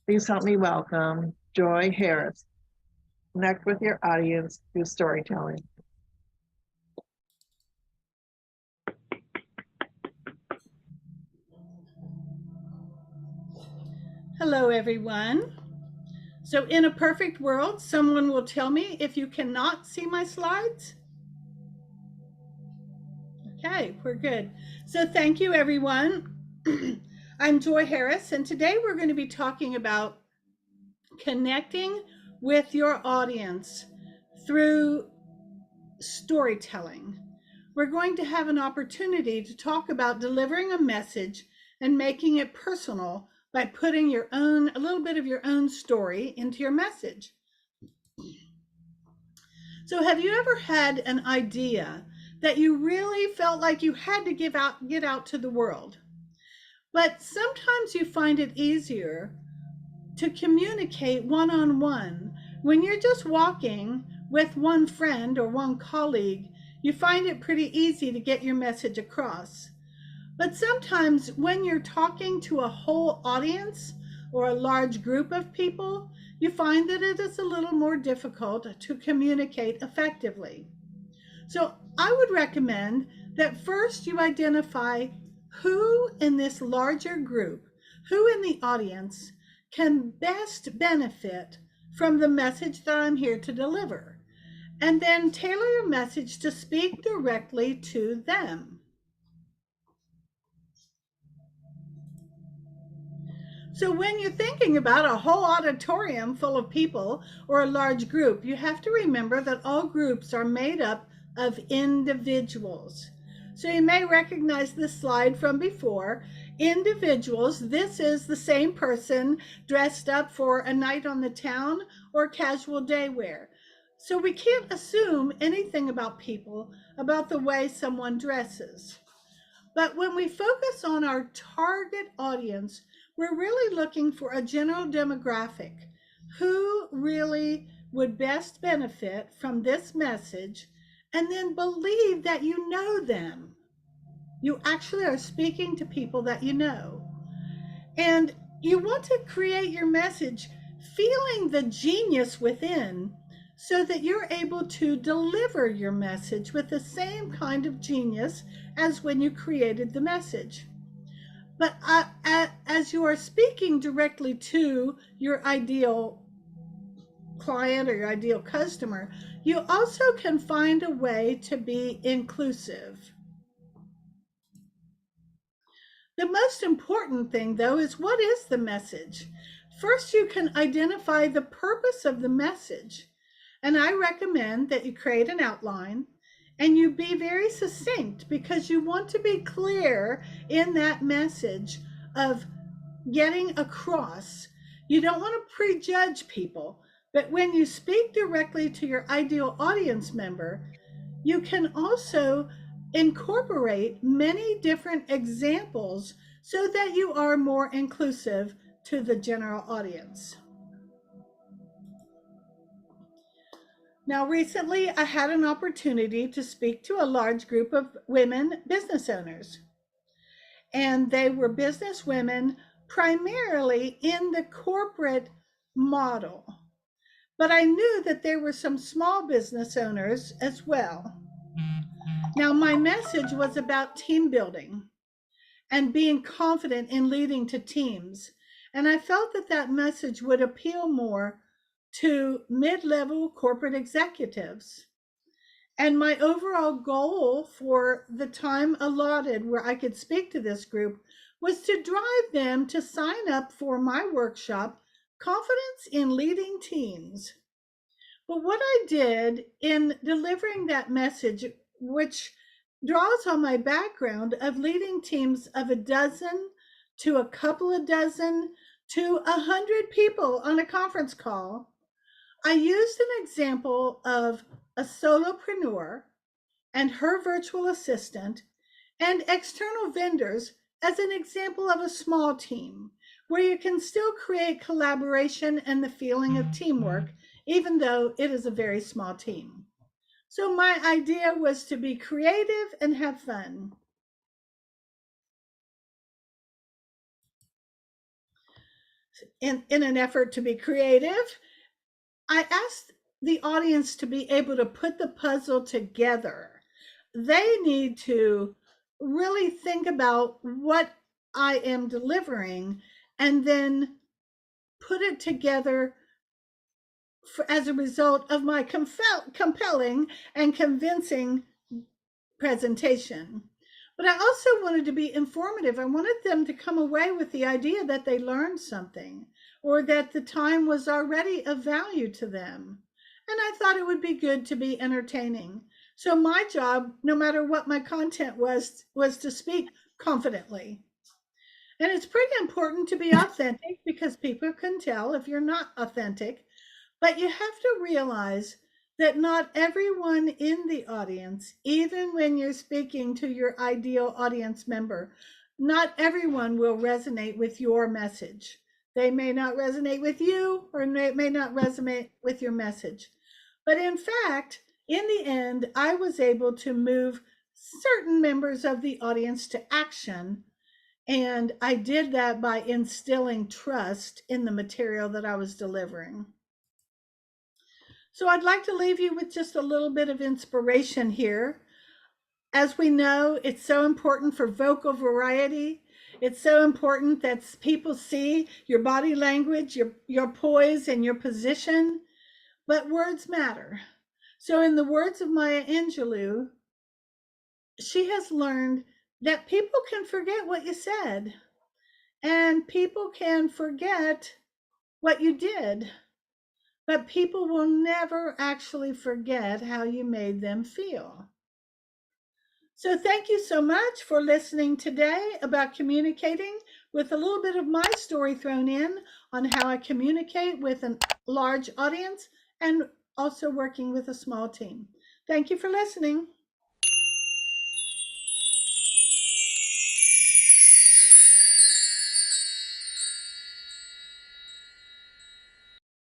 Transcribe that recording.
Please help me welcome Joy Harris. Connect with your audience through storytelling. Hello, everyone. So in a perfect world, someone will tell me if you cannot see my slides. Okay, we're good. So thank you, everyone. I'm Joy Harris, and today we're going to be talking about connecting with your audience through storytelling. We're going to have an opportunity to talk about delivering a message and making it personal by putting a little bit of your own story into your message. So have you ever had an idea that you really felt like you had to get out to the world? But sometimes you find it easier to communicate one-on-one. When you're just walking with one friend or one colleague, you find it pretty easy to get your message across. But sometimes when you're talking to a whole audience or a large group of people, you find that it is a little more difficult to communicate effectively. So I would recommend that first you identify who in this larger group, who in the audience can best benefit from the message that I'm here to deliver, and then tailor your message to speak directly to them. So when you're thinking about a whole auditorium full of people or a large group, you have to remember that all groups are made up of individuals. So you may recognize this slide from before. Individuals, this is the same person dressed up for a night on the town or casual day wear. So we can't assume anything about people about the way someone dresses. But when we focus on our target audience, we're really looking for a general demographic. Who really would best benefit from this message, and then believe that you know them. You actually are speaking to people that you know. And you want to create your message feeling the genius within so that you're able to deliver your message with the same kind of genius as when you created the message. But as you are speaking directly to your ideal client or your ideal customer, you also can find a way to be inclusive. The most important thing, though, is what is the message? First, you can identify the purpose of the message. And I recommend that you create an outline and you be very succinct, because you want to be clear in that message of getting across. You don't want to prejudge people, but when you speak directly to your ideal audience member, you can also incorporate many different examples so that you are more inclusive to the general audience. Now, recently, I had an opportunity to speak to a large group of women business owners. And they were business women primarily in the corporate model. But I knew that there were some small business owners as well. Now, my message was about team building and being confident in leading to teams. And I felt that that message would appeal more to mid-level corporate executives. And my overall goal for the time allotted where I could speak to this group was to drive them to sign up for my workshop, Confidence in Leading Teams. But what I did in delivering that message, which draws on my background of leading teams of a dozen to a couple of dozen to 100 people on a conference call, I used an example of a solopreneur and her virtual assistant and external vendors as an example of a small team where you can still create collaboration and the feeling of teamwork, even though it is a very small team. So my idea was to be creative and have fun. in an effort to be creative, I asked the audience to be able to put the puzzle together. They need to really think about what I am delivering and then put it together as a result of my compelling and convincing presentation. But I also wanted to be informative. I wanted them to come away with the idea that they learned something or that the time was already of value to them. And I thought it would be good to be entertaining. So my job, no matter what my content was to speak confidently. And it's pretty important to be authentic because people can tell if you're not authentic. But you have to realize that not everyone in the audience, even when you're speaking to your ideal audience member, not everyone will resonate with your message. They may not resonate with you or may not resonate with your message. But in fact, in the end, I was able to move certain members of the audience to action. And I did that by instilling trust in the material that I was delivering. So I'd like to leave you with just a little bit of inspiration here. As we know, it's so important for vocal variety. It's so important that people see your body language, your poise, and your position. But words matter. So in the words of Maya Angelou, she has learned that people can forget what you said, and people can forget what you did. But people will never actually forget how you made them feel. So thank you so much for listening today about communicating, with a little bit of my story thrown in on how I communicate with a large audience and also working with a small team. Thank you for listening.